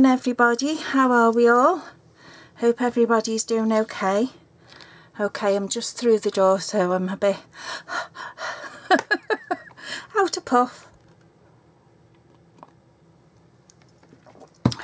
Everybody, how are we all? Hope everybody's doing okay. Okay, I'm just through the door, so I'm a bit out of puff.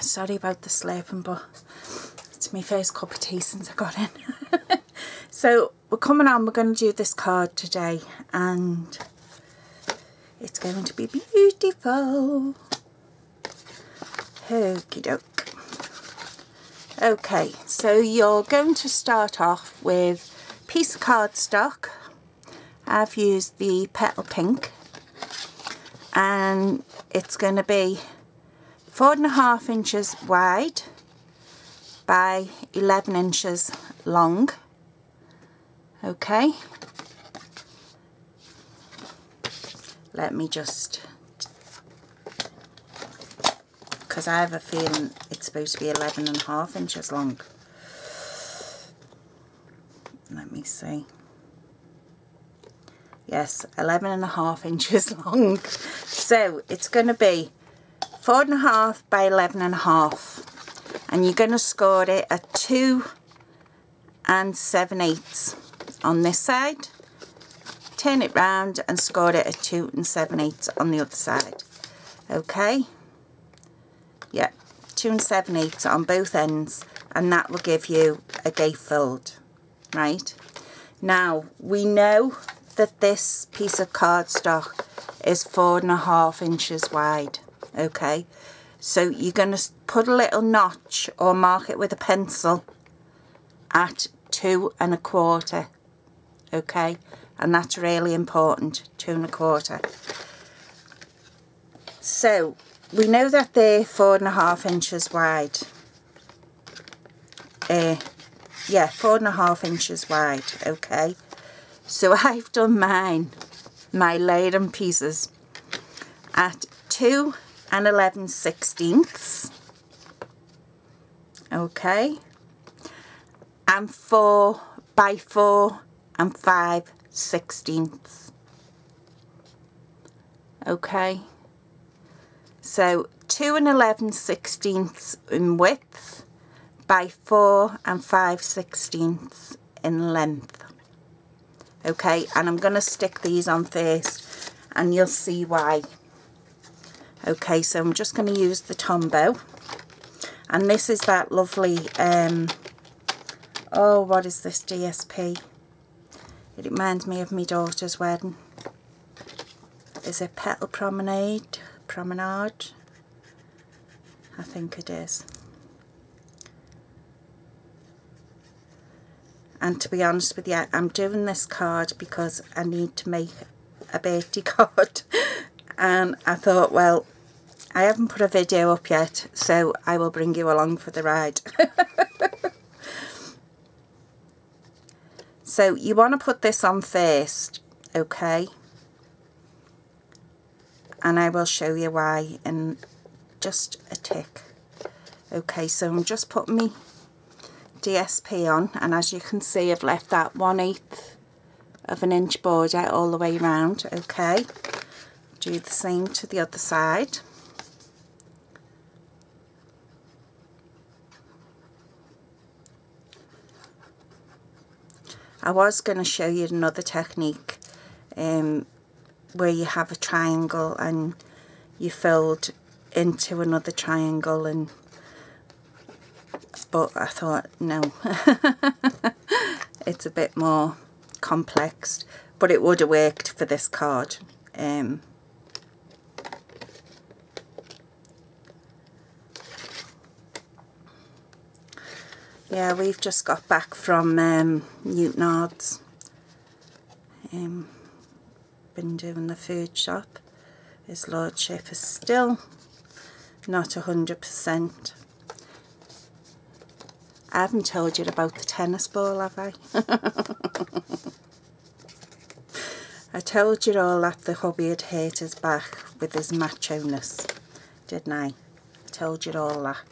Sorry about the slurping, but it's my first cup of tea since I got in. So we're coming on, we're going to do this card today, and it's going to be beautiful. Okie doke. Okay, so you're going to start off with a piece of cardstock. I've used the Petal Pink, and it's going to be 4.5 inches wide by 11 inches long. Okay, let me just, because I have a feeling it's supposed to be 11.5 inches long. Let me see. Yes, 11.5 inches long. So it's going to be 4.5 by 11.5, and you're going to score it at 2 7/8 on this side. Turn it round and score it at 2 7/8 on the other side. Okay. Yeah, 2 7/8 on both ends, and that will give you a gatefold, right? Now, we know that this piece of cardstock is 4.5 inches wide, okay? So you're going to put a little notch or mark it with a pencil at 2 1/4, okay? And that's really important, 2 1/4. So we know that they're 4.5 inches wide. Yeah, 4.5 inches wide, okay? So I've done my layering pieces at 2 11/16, okay? And 4 by 4 5/16, okay? So 2 11/16 in width by 4 5/16 in length. Okay, and I'm going to stick these on first, and you'll see why. Okay, so I'm just going to use the Tombow, and this is that lovely, oh, what is this, DSP? It reminds me of my daughter's wedding. Is it Petal Promenade? I think it is. And to be honest with you, I'm doing this card because I need to make a birthday card. And I thought, well, I haven't put a video up yet, so I will bring you along for the ride. So you want to put this on first, okay? And I will show you why in just a tick. Okay, so I'm just putting me DSP on, and as you can see, I've left that 1/8 of an inch border all the way around. Okay, do the same to the other side. I was going to show you another technique where you have a triangle and you fold into another triangle, and but I thought no. It's a bit more complex, but it would have worked for this card. Yeah, we've just got back from Newtonards. Been doing the food shop. His lordship is still not 100%. I haven't told you about the tennis ball, have I? I told you all that the hubby had hurt his back with his macho-ness, didn't I? I told you all that.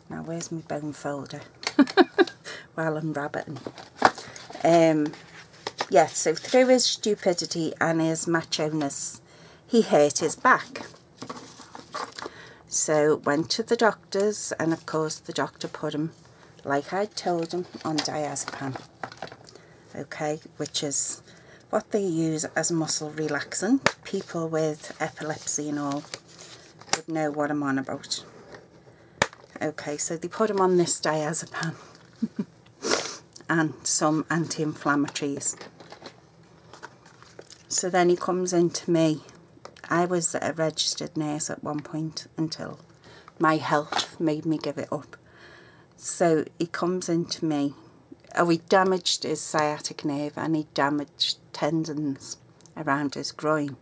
Now where's my bone folder? While I'm rabbiting. Yeah, so through his stupidity and his macho-ness, he hurt his back. So went to the doctor's, and of course the doctor put him, like I told him, on diazepam. Okay, which is what they use as muscle relaxant. People with epilepsy and all would know what I'm on about. Okay, so they put him on this diazepam and some anti-inflammatories. So then he comes into me. I was a registered nurse at one point until my health made me give it up. So he comes into me. Oh, he damaged his sciatic nerve and he damaged tendons around his groin.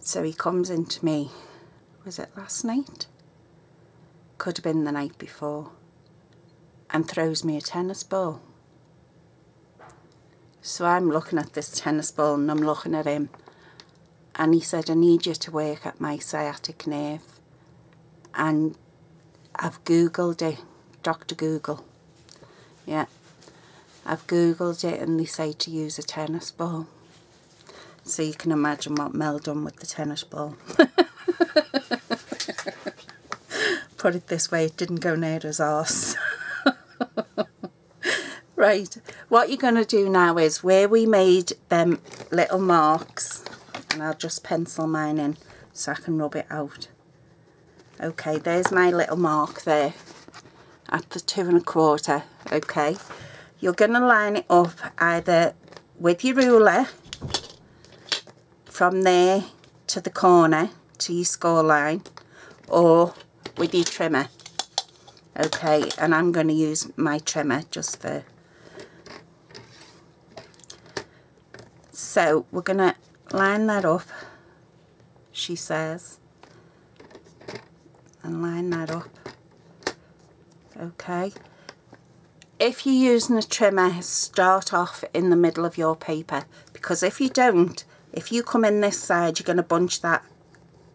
So he comes into me, was it last night? Could have been the night before, and throws me a tennis ball. So I'm looking at this tennis ball and I'm looking at him, and he said, I need you to work at my sciatic nerve. And I've Googled it, Dr. Google. Yeah, I've Googled it, and they say to use a tennis ball. So you can imagine what Mel done with the tennis ball. Put it this way, it didn't go near his arse. Right, what you're going to do now is where we made them little marks, and I'll just pencil mine in so I can rub it out. Okay, there's my little mark there at the 2 1/4. Okay, you're going to line it up either with your ruler from there to the corner to your score line, or with your trimmer. Okay, and I'm going to use my trimmer just for... So we're going to line that up, she says, and line that up. Okay, if you're using a trimmer, start off in the middle of your paper, because if you don't, if you come in this side, you're going to bunch that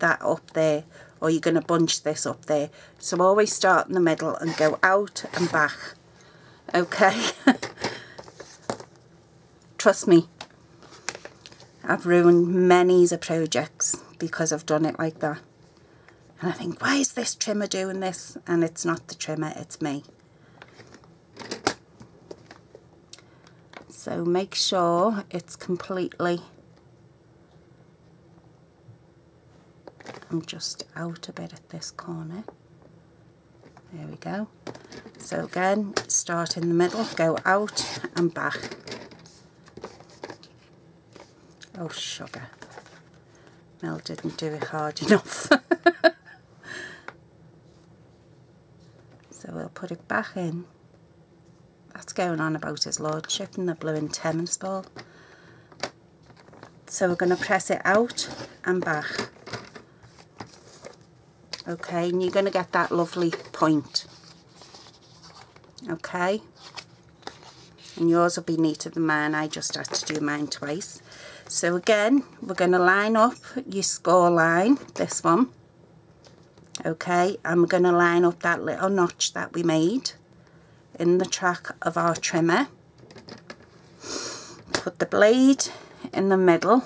up there, or you're going to bunch this up there. So always start in the middle and go out and back. Okay. Trust me, I've ruined many projects because I've done it like that. And I think, why is this trimmer doing this? And it's not the trimmer, it's me. So make sure it's completely... I'm just out a bit at this corner. There we go. So again, start in the middle, go out and back. Oh, sugar. Mel didn't do it hard enough. So we'll put it back in. That's going on about his lordship and the blue and tennis ball. So we're going to press it out and back. Okay, and you're going to get that lovely point. Okay, and yours will be neater than mine. I just had to do mine twice. So again, we're going to line up your score line, this one. Okay, and we're going to line up that little notch that we made in the track of our trimmer. Put the blade in the middle.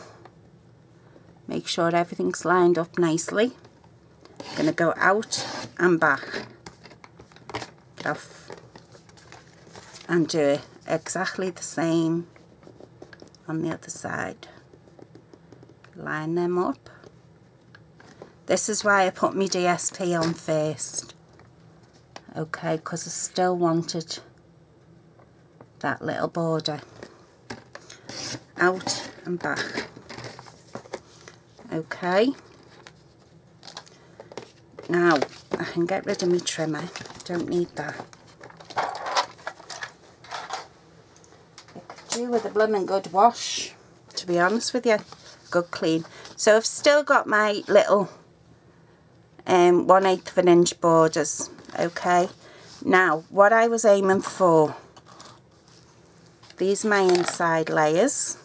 Make sure everything's lined up nicely. Going to go out and back. Get off. And do it exactly the same on the other side. Line them up. This is why I put my DSP on first. Okay, because I still wanted that little border. Out and back. Okay. Now, I can get rid of my trimmer. Don't need that. It could do with a blooming good wash, to be honest with you. Good clean. So I've still got my little 1/8 of an inch borders. Okay. Now, what I was aiming for, these are my inside layers.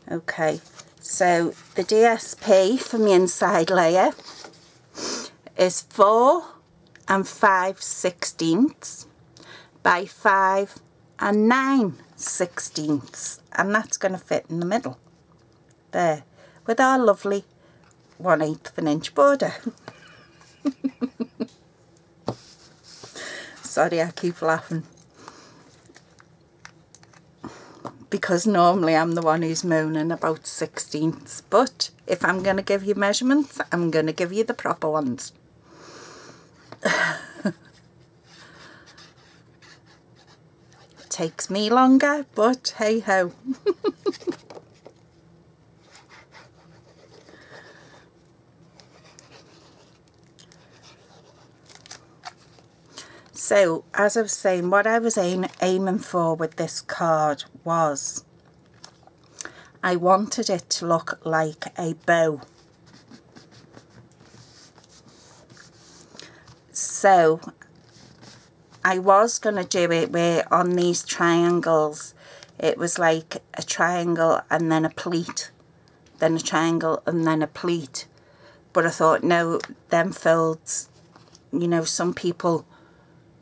Okay. So the DSP for my inside layer is 4 5/16 by 5 9/16, and that's going to fit in the middle there with our lovely 1/8 of an inch border. Sorry, I keep laughing. Because normally I'm the one who's moaning about 16ths. But if I'm going to give you measurements, I'm going to give you the proper ones. Takes me longer, but hey ho. So, as I was saying, what I was aiming for with this card was I wanted it to look like a bow. So, I was going to do it where on these triangles it was like a triangle and then a pleat, then a triangle and then a pleat. But I thought, no, them folds, you know, some people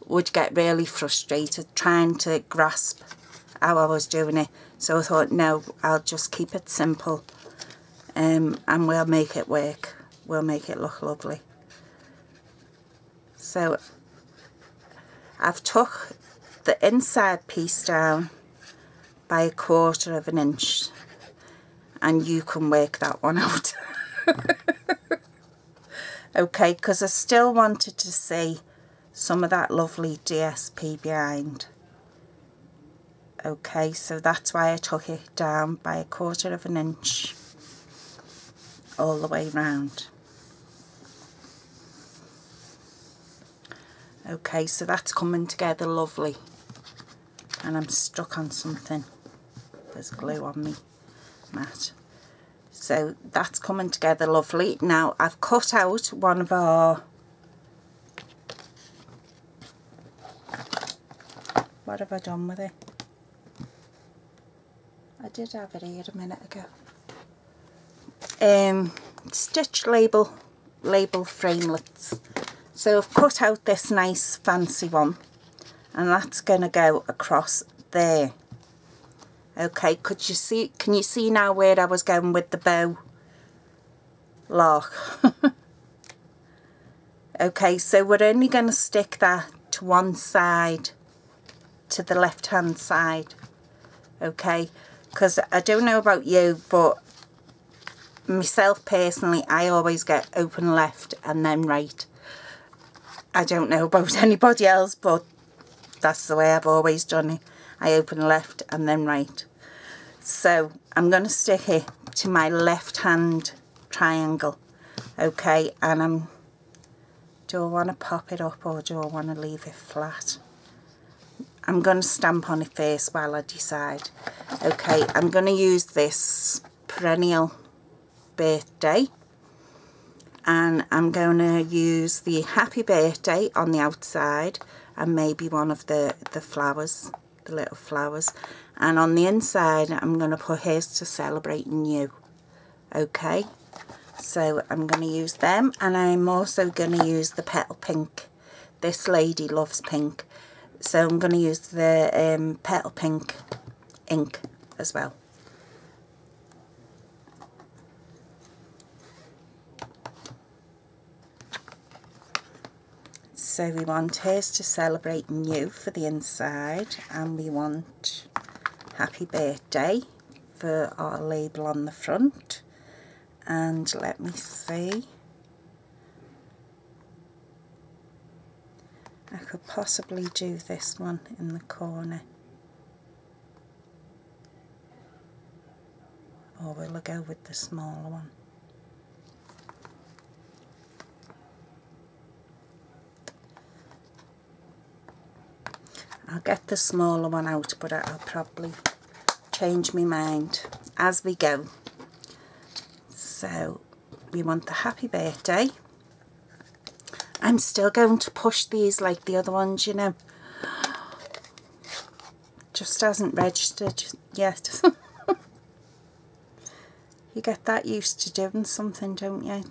would get really frustrated trying to grasp how I was doing it. So I thought, no, I'll just keep it simple, and we'll make it work. We'll make it look lovely. So I've took the inside piece down by 1/4 of an inch, and you can work that one out. Okay, because I still wanted to see some of that lovely DSP behind. Okay, so that's why I took it down by 1/4 of an inch all the way round. Okay, so that's coming together lovely. And I'm stuck on something. There's glue on me mat. So that's coming together lovely. Now I've cut out one of our... What have I done with it? I did have it here a minute ago. Stitch label framelets. So I've cut out this nice fancy one, and that's going to go across there. Okay, can you see now where I was going with the bow lock? Okay, so we're only going to stick that to one side, to the left hand side. Okay, because I don't know about you, but myself personally, I always get open left and then right. I don't know about anybody else, but that's the way I've always done it. I open left and then right. So I'm going to stick it to my left hand triangle. Okay, and do I want to pop it up or do I want to leave it flat? I'm going to stamp on it first while I decide. Okay, I'm going to use this perennial birthday, and I'm going to use the happy birthday on the outside and maybe one of the flowers, the little flowers, and on the inside I'm going to put here's to celebrating you. Okay, so I'm going to use them, and I'm also going to use the petal pink. This lady loves pink, so I'm going to use the petal pink ink as well. So we want here's to celebrating you for the inside, and we want happy birthday for our label on the front. And let me see, I could possibly do this one in the corner, or will I go with the smaller one? I'll get the smaller one out, but I'll probably change my mind as we go. So we want the happy birthday. I'm still going to push these like the other ones, you know. Just hasn't registered yet. You get that used to doing something, don't you?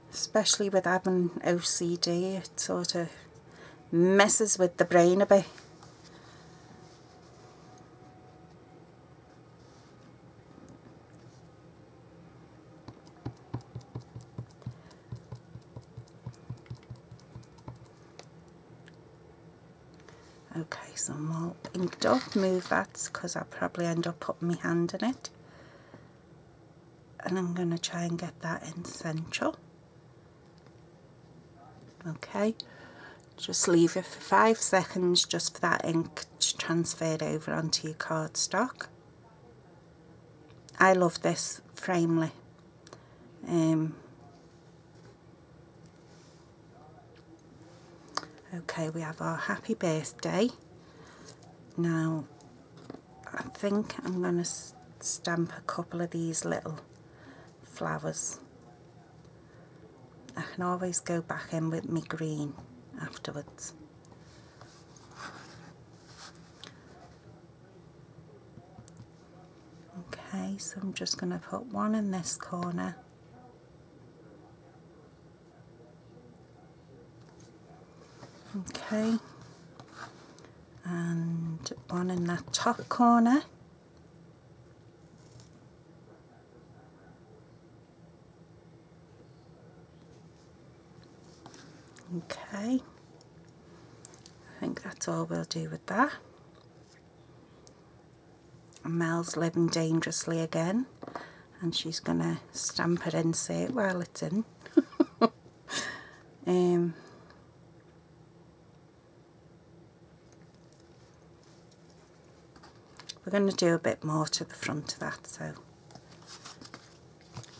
Especially with having OCD, it sort of messes with the brain a bit. Okay, so I'm all inked up. Move that because I'll probably end up putting my hand in it. And I'm going to try and get that in central. Okay, just leave it for 5 seconds just for that ink to transfer it over onto your cardstock. I love this framely. Okay, we have our happy birthday. Now, I think I'm going to stamp a couple of these little flowers. I can always go back in with my green afterwards. Okay, so I'm just going to put one in this corner. Okay, and one in that top corner. Okay, I think that's all we'll do with that. And Mel's living dangerously again, and she's going to stamp her insert while it's in. We're going to do a bit more to the front of that.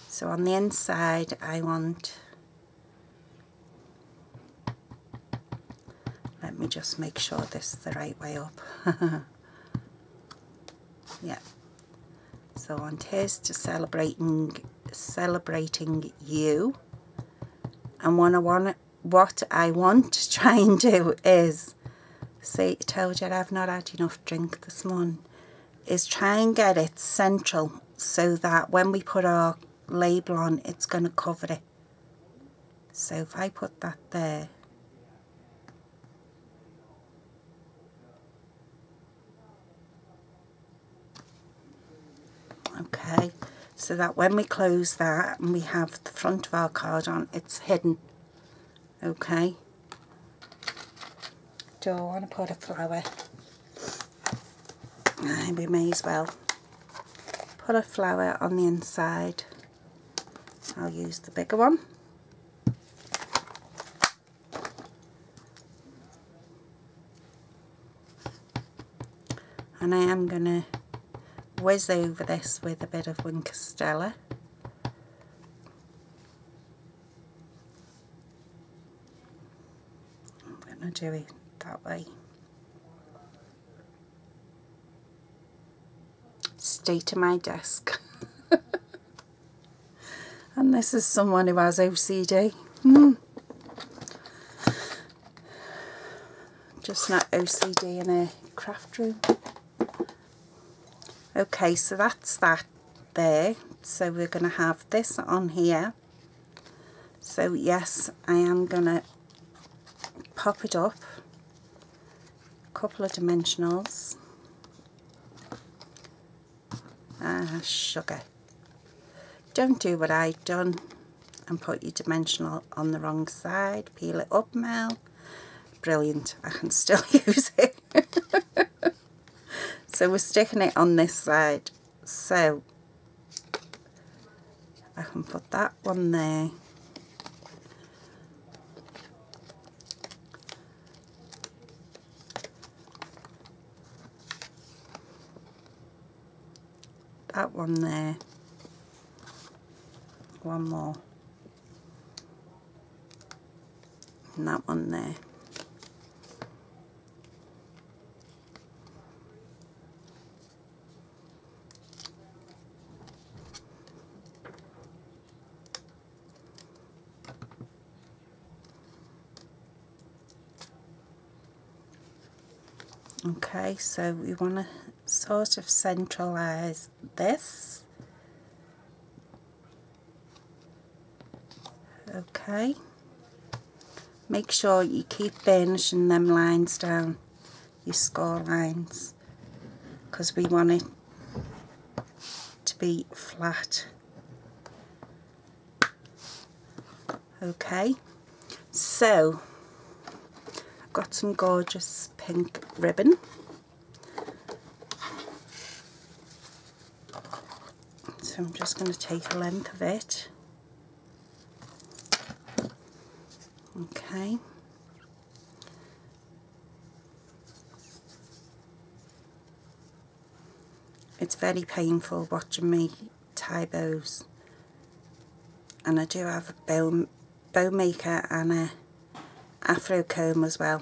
So on the inside I want, let me just make sure this is the right way up. Yeah, so I want here's to celebrating you, and what I want to try and do is, see, I told you I've not had enough drink this morning, is try and get it central so that when we put our label on, it's going to cover it. So if I put that there, okay, so that when we close that and we have the front of our card on, it's hidden. Okay, do I want to put a flower? We may as well put a flower on the inside. I'll use the bigger one. And I am going to whiz over this with a bit of Wink Stella. I'm going to do it that way. Stay to my desk. And this is someone who has OCD. Just not OCD in a craft room. Okay, so that's that there. So we're going to have this on here. So yes, I am going to pop it up. A couple of dimensionals. Sugar. Don't do what I've done and put your dimensional on the wrong side. Peel it up, Mel. Brilliant. I can still use it. So we're sticking it on this side. So I can put that one there. That one there. One more. And that one there. Okay, so we want to sort of centralize this. Okay, make sure you keep burnishing them lines down, your score lines, because we want it to be flat. Okay, so I've got some gorgeous pink ribbon. So I'm just going to take a length of it. Okay. It's very painful watching me tie bows, and I do have a bow maker and a afro comb as well.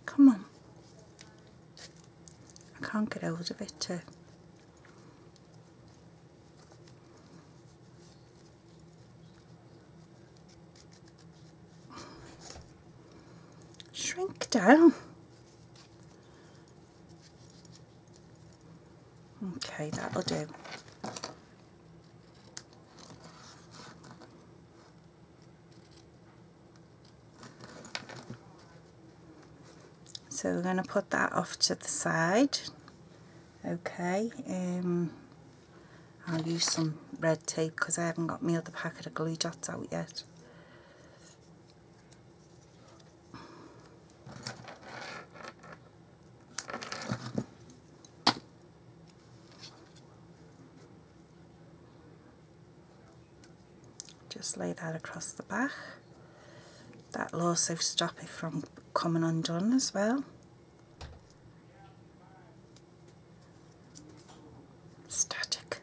Come on. I can't get hold of it too. Shrink down. Okay, that'll do. So we're going to put that off to the side. Okay, I'll use some red tape because I haven't got my other packet of glue dots out yet. Just lay that across the back. That'll also stop it from coming undone as well. Static.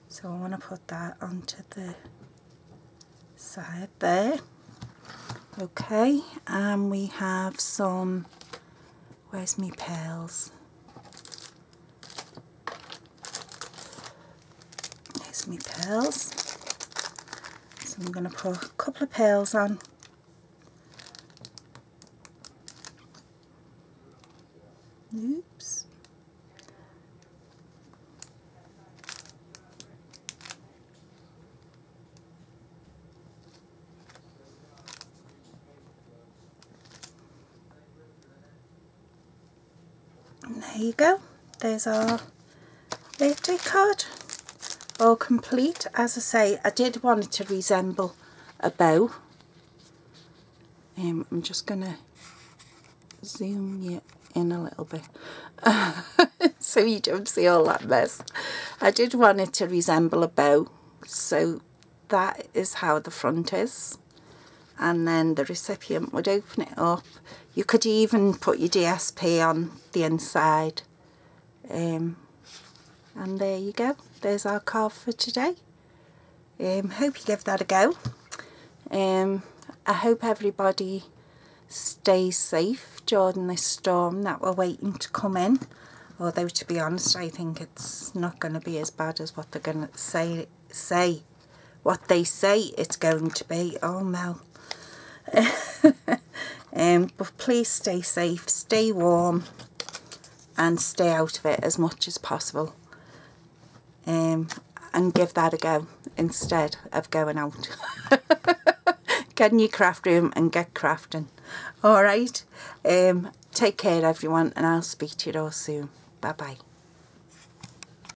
So I want to put that onto the side there. Okay, and we have some, where's my pearls? There's my pearls. So I'm going to put a couple of pearls on. Oops. And there you go. There's our birthday card. All complete. As I say, I did want it to resemble a bow. I'm just going to zoom you in a little bit so you don't see all that mess. I did want it to resemble a bow, so that is how the front is, and then the recipient would open it up. You could even put your DSP on the inside, and there you go. There's our card for today. Hope you give that a go. I hope everybody stays safe during this storm that we're waiting to come in. Although, to be honest, I think it's not going to be as bad as what they're going to say. What they say it's going to be. Oh, Mel. But please stay safe, stay warm, and stay out of it as much as possible. And give that a go instead of going out. Get in your craft room and get crafting. Alright, take care everyone, and I'll speak to you all soon. Bye bye.